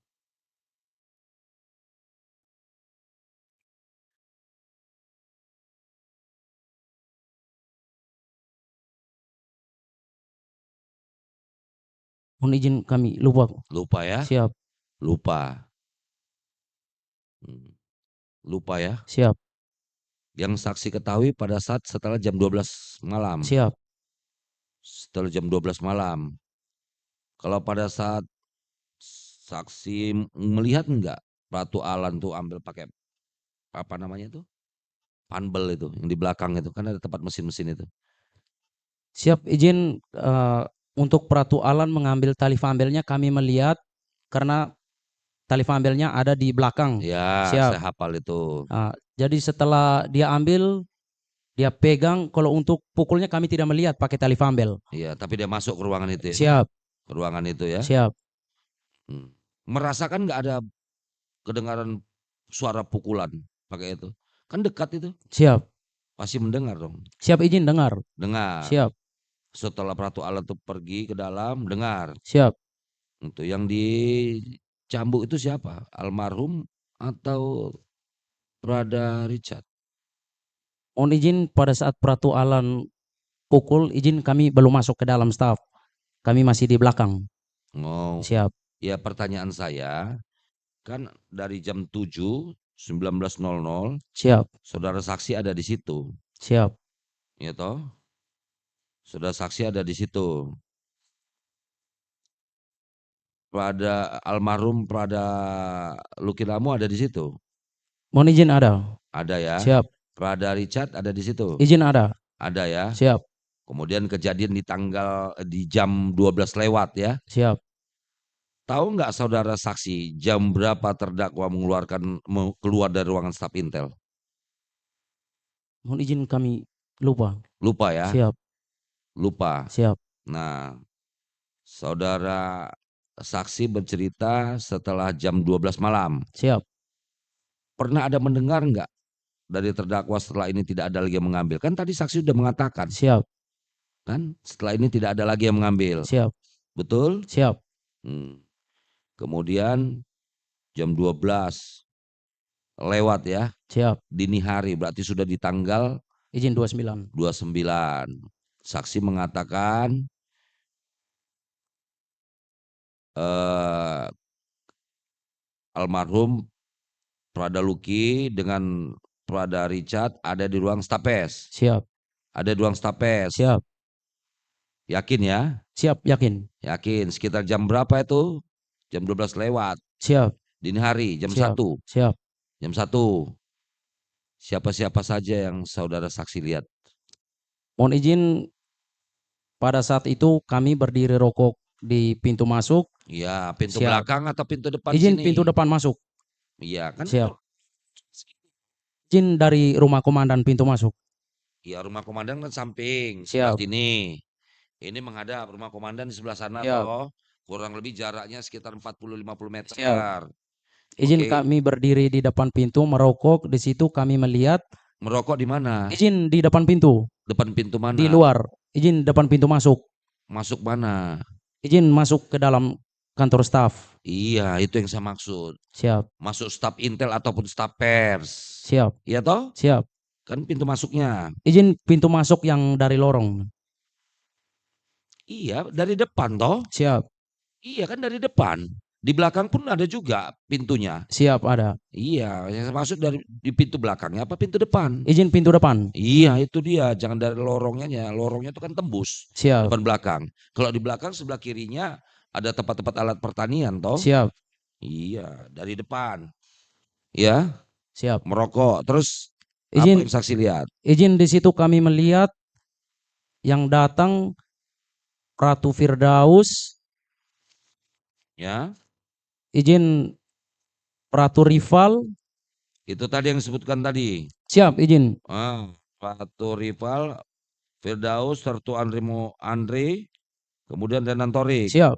Mohon izin kami lupa. Lupa ya? Siap, Lupa. Lupa ya? siap, Yang saksi ketahui pada saat setelah jam 12 malam. siap. Setelah jam 12 malam. Kalau pada saat saksi melihat enggak Ratu Alan tuh ambil pakai apa namanya itu? Panbel itu yang di belakang itu kan ada tempat mesin-mesin itu. Siap, izin untuk Pratu Alan mengambil tali fambelnya kami melihat karena tali fambelnya ada di belakang. Ya, Siap. saya hafal itu. Jadi setelah dia ambil, dia pegang. Kalau untuk pukulnya kami tidak melihat pakai tali fambel. Iya, tapi dia masuk ke ruangan itu ya. Siap, Ke ruangan itu ya. siap. Merasakan nggak ada kedengaran suara pukulan pakai itu? Kan dekat itu. Siap. Pasti mendengar dong. Siap, izin dengar. Dengar. Siap. Setelah Ratu Alan itu pergi ke dalam, dengar. Siap. Untuk yang dicambuk itu siapa? Almarhum atau Prada Richard? Mohon izin pada saat Pratu Alan pukul, izin kami belum masuk ke dalam staf. Kami masih di belakang. Oh, Siap. ya pertanyaan saya, Kan dari jam 7.19.00 Siap. saudara saksi ada di situ. Siap. Ya toh? Saudara saksi ada di situ. Almarhum Prada Lukinamu ada di situ. Mohon izin ada. Ada ya. Siap. Prada Richard ada di situ. Izin ada. Ada ya. Siap. Kemudian kejadian di jam 12 lewat ya. Siap. Tahu nggak saudara saksi jam berapa terdakwa keluar dari ruangan staf Intel? Mohon izin kami lupa. Lupa ya? Siap. Lupa. Siap. Nah, saudara saksi bercerita setelah jam 12 malam. Siap. Pernah ada mendengar nggak dari terdakwa setelah ini tidak ada lagi yang mengambil? Kan tadi saksi sudah mengatakan. Siap. Kan setelah ini tidak ada lagi yang mengambil. Siap. Betul? Siap. Kemudian jam 12 lewat ya. Siap. Dini hari berarti sudah di tanggal Izin 29. 29. Saksi mengatakan almarhum Prada Luki dengan Prada Richard ada di ruang stapes. Siap. Ada di ruang stapes. Siap. Yakin ya? Siap, yakin. Yakin. Sekitar jam berapa itu? Jam 12 lewat. Siap. Dini hari, jam Siap. 1. Siap. Jam 1. Siapa-siapa saja yang saudara saksi lihat? Mohon izin, pada saat itu kami berdiri rokok di pintu masuk. Iya, pintu Siap. belakang atau pintu depan Izin sini? pintu depan masuk. Iya kan? Siap. Izin dari rumah komandan pintu masuk. Iya, rumah komandan kan samping, sebelah Siap. sini. Ini menghadap rumah komandan di sebelah sana Siap. toh. Kurang lebih jaraknya sekitar 40-50 meter. Siap. Izin Oke. kami berdiri di depan pintu merokok. Di situ kami melihat. Merokok di mana? Izin di depan pintu. Depan pintu mana? Di luar. Izin depan pintu masuk. Masuk mana? Izin masuk ke dalam kantor staf. Iya, itu yang saya maksud. Siap. Masuk staf Intel ataupun staf pers. Siap. Iya toh? Siap. Kan pintu masuknya. Izin pintu masuk yang dari lorong. Iya, dari depan toh? Siap. Iya kan dari depan. Di belakang pun ada juga pintunya. Siap, ada. Iya, yang masuk di pintu belakangnya apa pintu depan? Izin pintu depan. Iya, itu dia. Jangan dari lorongnya. Lorongnya itu kan tembus. Siap. Depan belakang. Kalau di belakang sebelah kirinya ada tempat-tempat alat pertanian toh? Siap. Iya, dari depan. Ya. Siap. Merokok. Terus Izin, apa yang saksi lihat? Izin di situ kami melihat yang datang Ratu Firdaus. Ya. Izin Ratu Rival. Itu tadi yang disebutkan tadi. Siap, izin. Ratu Rival, Firdaus, Ratu Andre, kemudian Renan Torik. Siap.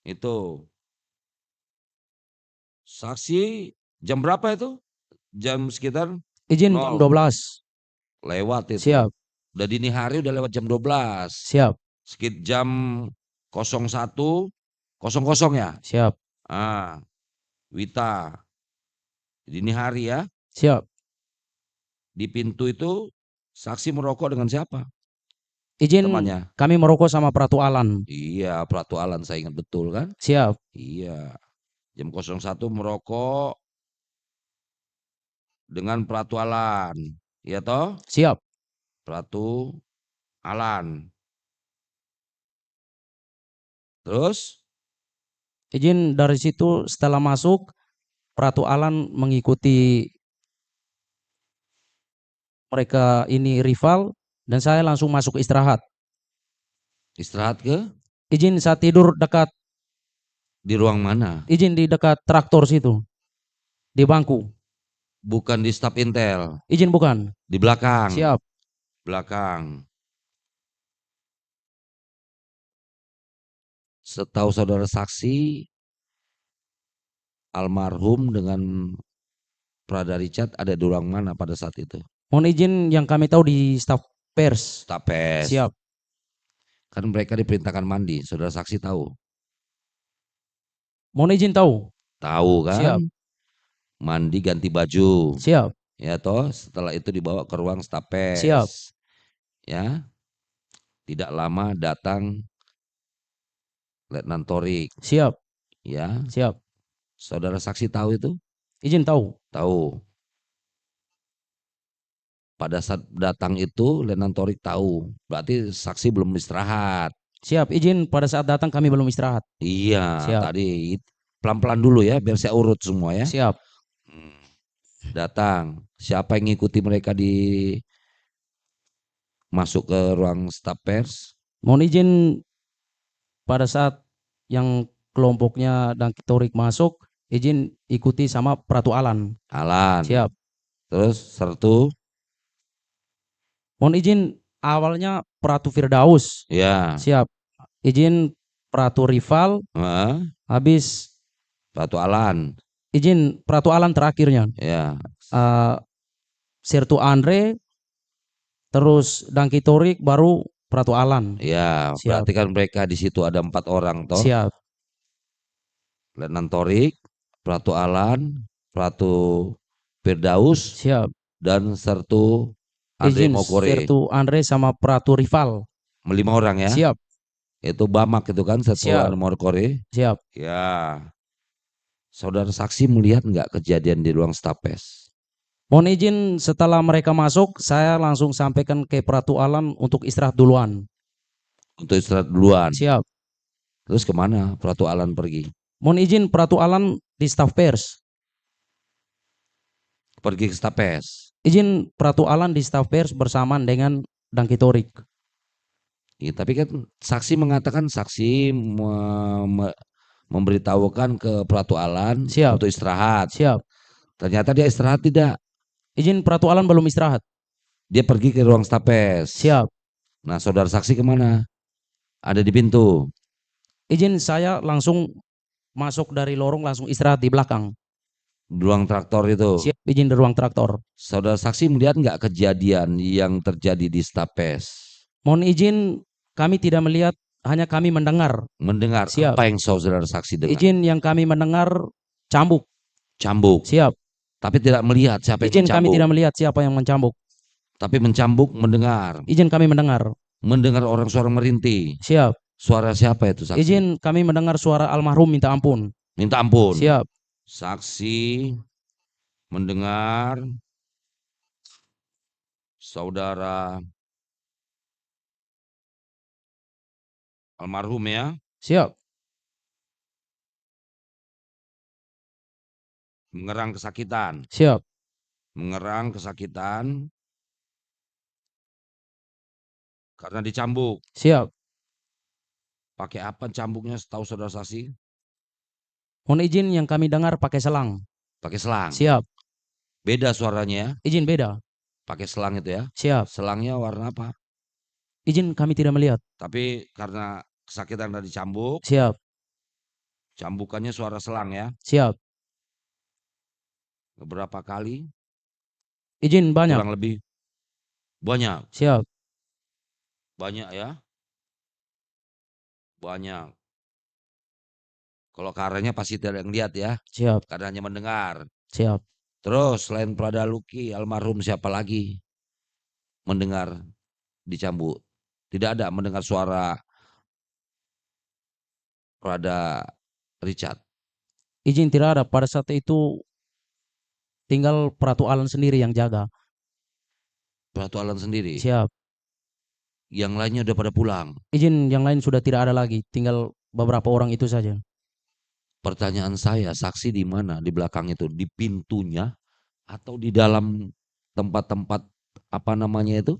Itu. Saksi jam berapa itu? Jam sekitar? Izin 0. jam 12. Lewat itu. Siap. Udah dini hari udah lewat jam 12. Siap. Sekitar jam 01.00 ya? Siap. Wita. Dini hari ya? Siap. Di pintu itu saksi merokok dengan siapa? Izin Temannya. kami merokok sama Pratu Alan. Iya, Pratu Alan saya ingat betul kan? Siap. Iya. Jam 01 merokok dengan Pratu Alan. Iya toh? Siap. Pratu Alan. Terus? Izin dari situ setelah masuk Pratu Alan mengikuti mereka ini rival dan saya langsung masuk istirahat. Istirahat ke? Izin saat tidur dekat. Di ruang mana? Izin di dekat traktor situ. Di bangku. Bukan di staf Intel. Izin bukan. Di belakang. Siap. Belakang. Setahu saudara saksi, almarhum dengan Prada Richard ada di ruang mana pada saat itu? Mohon izin yang kami tahu di staf pers. Staf pers. Siap. Kan mereka diperintahkan mandi, saudara saksi tahu? Mohon izin tahu. Tahu kan? Siap. Mandi ganti baju. Siap. Ya toh, setelah itu dibawa ke ruang staf pers. Siap. Ya. Tidak lama datang Letnan Torik. Siap. Ya. Siap. Saudara saksi tahu itu? Izin tahu. Tahu. Pada saat datang itu Letnan Torik tahu. Berarti saksi belum istirahat. Siap, izin pada saat datang kami belum istirahat. Iya, Siap. tadi pelan-pelan dulu ya, biar saya urut semua ya. Siap. Datang. Siapa yang ngikuti mereka masuk ke ruang staf pers? Mohon izin pada saat yang kelompoknya Dangki Torik masuk, izin ikuti sama Pratu Alan. Alan. Siap. Terus Sertu? Mohon izin awalnya Pratu Firdaus. Ya. Siap. Izin Pratu Rival. Habis Pratu Alan. Izin Pratu Alan terakhirnya. Ya. Sertu Andre, terus Dangki Torik, baru Pratu Alan. Ya, siap. Berarti kan mereka di situ ada 4 orang toh. Siap. Letnan Torik, Pratu Alan, Pratu Firdaus, siap. Dan Sertu Andre Mogore. Sertu Andre sama Pratu Rival. 5 orang ya. Siap. Itu Bamak itu kan Sertu Andre Mogore. Siap. Ya. Saudara saksi melihat nggak kejadian di ruang staf pers? Mohon izin setelah mereka masuk, saya langsung sampaikan ke Pratu Alan untuk istirahat duluan. Untuk istirahat duluan? Siap. Terus kemana Pratu Alan pergi? Mohon izin Pratu Alan di staf pers. Pergi ke staf pers? Izin Pratu Alan di staf pers bersamaan dengan Dangki Torik. Ya, tapi kan saksi mengatakan saksi memberitahukan ke Pratu Alan untuk istirahat. Siap. Ternyata dia istirahat tidak. Izin Pratu Alan belum istirahat. Dia pergi ke ruang staf pers. Siap. Nah, saudara saksi kemana? Ada di pintu. Izin saya langsung masuk dari lorong, langsung istirahat di belakang. Ruang traktor itu. Siap, izin di ruang traktor. Saudara saksi melihat nggak kejadian yang terjadi di staf pers? Mohon izin, kami tidak melihat, hanya kami mendengar. Mendengar. Siap. Apa yang saudara saksi dengar? Izin yang kami mendengar cambuk. Cambuk. Siap. Tapi tidak melihat siapa yang mencambuk. Izin kami tidak melihat siapa yang mencambuk. Tapi mencambuk mendengar. Izin kami mendengar. Mendengar orang suara merintih. Siap. Suara siapa itu saksi? Izin kami mendengar suara almarhum minta ampun. Minta ampun. Siap. Saksi mendengar saudara almarhum ya. Siap. Mengerang kesakitan. Siap. Mengerang kesakitan karena dicambuk. Siap. Pakai apa cambuknya setahu saudara saksi? Mohon izin yang kami dengar pakai selang. Pakai selang. Siap. Beda suaranya. Izin beda. Pakai selang itu ya. Siap. Selangnya warna apa? Izin kami tidak melihat. Tapi karena kesakitan dari cambuk. Siap. Cambukannya suara selang ya. Siap. Beberapa kali? Izin banyak. Kurang lebih banyak. Siap. Banyak ya. Banyak. Kalau karanya pasti tidak yang lihat ya. Siap. Karena hanya mendengar. Siap. Terus selain Prada Luki, almarhum siapa lagi mendengar dicambuk? Tidak ada mendengar suara Prada Richard. Izin tidak ada. Pada saat itu tinggal Pratu Alan sendiri yang jaga. Pratu Alan sendiri? Siap. Yang lainnya udah pada pulang? Izin yang lain sudah tidak ada lagi. Tinggal beberapa orang itu saja. Pertanyaan saya, saksi di mana? Di belakang itu? Di pintunya? Atau di dalam tempat-tempat apa namanya itu?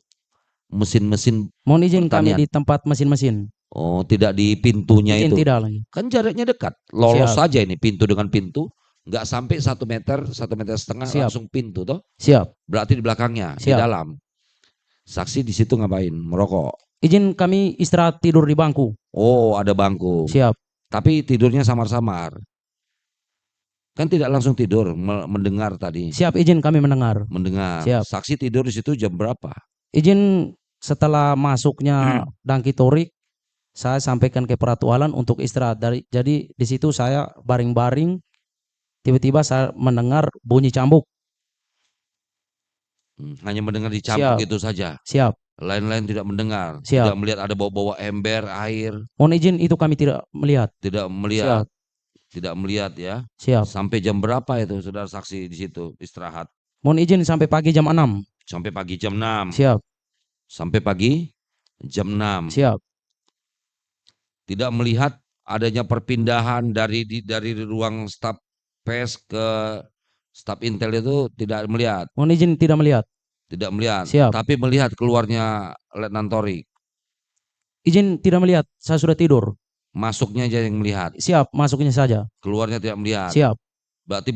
Mesin-mesin. Mohon izin kami di tempat mesin-mesin. Oh, tidak di pintunya izin itu? Tidak lagi. Kan jaraknya dekat. Lolos saja ini pintu dengan pintu. Nggak sampai 1 meter, 1,5 meter langsung pintu toh? Siap. Berarti di belakangnya, di dalam. Saksi di situ ngapain? Merokok? Izin kami istirahat tidur di bangku. Oh, ada bangku. Siap. Tapi tidurnya samar-samar. Kan tidak langsung tidur, mendengar tadi. Siap, izin kami mendengar. Mendengar. Siap. Saksi tidur di situ jam berapa? Izin setelah masuknya Dangki Torik, saya sampaikan ke Pratu Alan untuk istirahat. Jadi di situ saya baring-baring, tiba-tiba saya mendengar bunyi cambuk. Hanya mendengar dicambuk itu saja? Siap. Lain-lain tidak mendengar? Siap. Tidak melihat ada bawa-bawa ember, air? Mohon izin itu kami tidak melihat. Tidak melihat? Siap. Tidak melihat ya. Siap. Sampai jam berapa itu saudara saksi di situ istirahat? Mohon izin sampai pagi jam 6. Sampai pagi jam 6. Siap. Sampai pagi jam 6. Siap. Tidak melihat adanya perpindahan dari ruang staf PES ke staf Intel itu tidak melihat. Mohon izin tidak melihat. Tidak melihat. Siap. Tapi melihat keluarnya Letnan Torik. Izin tidak melihat, saya sudah tidur. Masuknya aja yang melihat. Siap, masuknya saja. Keluarnya tidak melihat. Siap. Berarti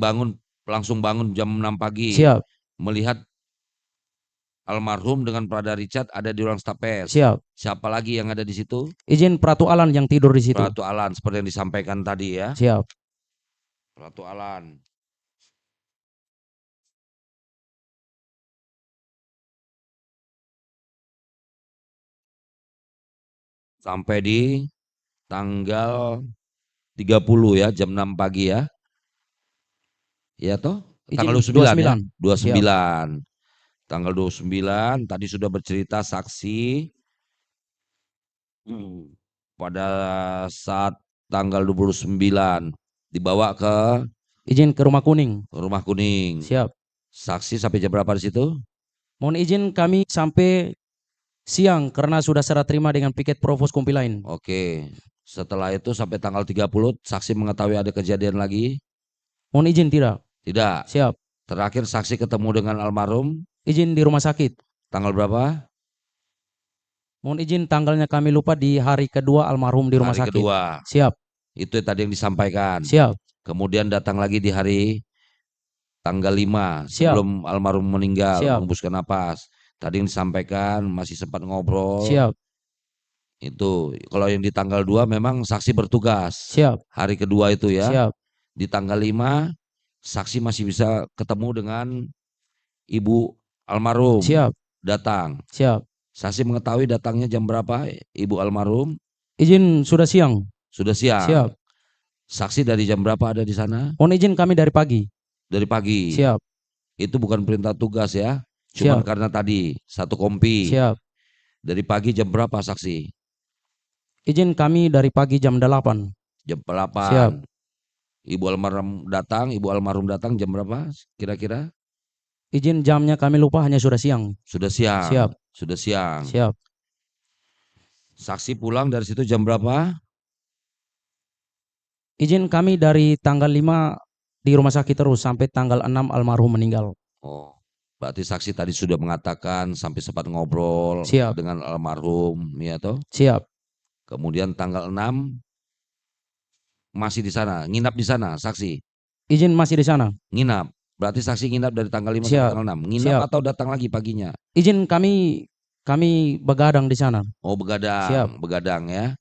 langsung bangun jam 6 pagi. Siap. Melihat almarhum dengan Prada Richard ada di ruang staf PES. Siap. Siapa lagi yang ada di situ? Izin Pratu Alan yang tidur di situ. Pratu Alan seperti yang disampaikan tadi ya. Siap. Pratu Alan. Sampai di tanggal 30 ya, jam 6 pagi ya. Ya toh? Tanggal 29 ya? 29. Tanggal 29 tadi sudah bercerita saksi pada saat tanggal 29 dibawa ke izin ke Rumah Kuning. Rumah Kuning. Siap. Saksi sampai jam berapa di situ? Mohon izin kami sampai siang karena sudah serah terima dengan piket Provos Kumpilain. Oke. Setelah itu sampai tanggal 30 saksi mengetahui ada kejadian lagi? Mohon izin tidak. Tidak. Siap. Terakhir saksi ketemu dengan almarhum? Izin di rumah sakit. Tanggal berapa? Mohon izin tanggalnya kami lupa, di hari kedua almarhum di rumah Hari sakit. kedua. Siap. Itu tadi yang disampaikan. Siap. Kemudian datang lagi di hari tanggal 5 Siap. sebelum almarhum meninggal, Siap. menghembuskan napas. Tadi yang disampaikan masih sempat ngobrol. Siap. Itu kalau yang di tanggal 2 memang saksi bertugas. Siap. Hari kedua itu ya. Siap. Di tanggal 5 saksi masih bisa ketemu dengan ibu almarhum. Siap. Datang. Siap. Saksi mengetahui datangnya jam berapa ibu almarhum? Izin sudah siang. Sudah siang. Siap. Saksi dari jam berapa ada di sana? Mohon izin kami dari pagi. Dari pagi. Siap. Itu bukan perintah tugas ya. Cuma Siap. karena tadi satu kompi. Siap. Dari pagi jam berapa saksi? Izin kami dari pagi jam 8. Jam 8. Siap. Ibu almarhum datang jam berapa kira-kira? Izin jamnya kami lupa, hanya sudah siang. Sudah siang. Siap. Sudah siang. Siap. Saksi pulang dari situ jam berapa? Izin kami dari tanggal 5 di rumah sakit terus sampai tanggal 6 almarhum meninggal. Oh, berarti saksi tadi sudah mengatakan sampai sempat ngobrol Siap. dengan almarhum, ya toh? Siap. Kemudian tanggal 6 masih di sana, nginap di sana saksi. Izin masih di sana. Nginap. Berarti saksi nginap dari tanggal 5 Siap. sampai tanggal 6. Nginap Siap. atau datang lagi paginya? Izin kami begadang di sana. Oh, begadang. Siap. Begadang ya.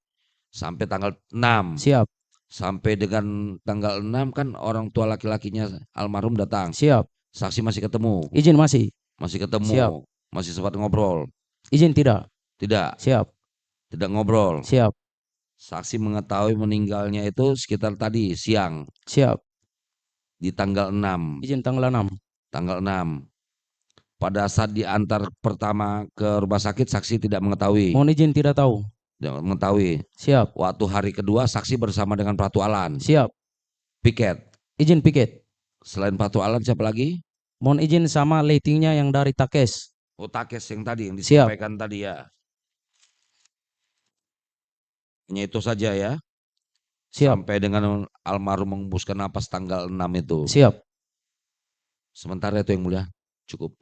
Sampai tanggal 6. Siap. Sampai dengan tanggal 6 kan orang tua laki-lakinya almarhum datang. Siap. Saksi masih ketemu. Izin masih. Masih ketemu. Siap. Masih sempat ngobrol. Izin tidak. Tidak. Siap. Tidak ngobrol. Siap. Saksi mengetahui meninggalnya itu sekitar tadi siang. Siap. Di tanggal 6. Izin tanggal 6. Tanggal 6. Pada saat diantar pertama ke rumah sakit saksi tidak mengetahui. Mohon izin tidak tahu. Tidak mengetahui. Siap. Waktu hari kedua saksi bersama dengan Pratu Alan. Siap. Piket. Izin piket. Selain Pratu Alan siapa lagi? Mohon izin sama lightingnya yang dari Takes. Oh, Takes yang tadi yang Siap. disampaikan tadi ya. Hanya itu saja ya. Siap. Sampai dengan almarhum menghembuskan napas tanggal 6 itu. Siap. Sementara itu yang mulia cukup.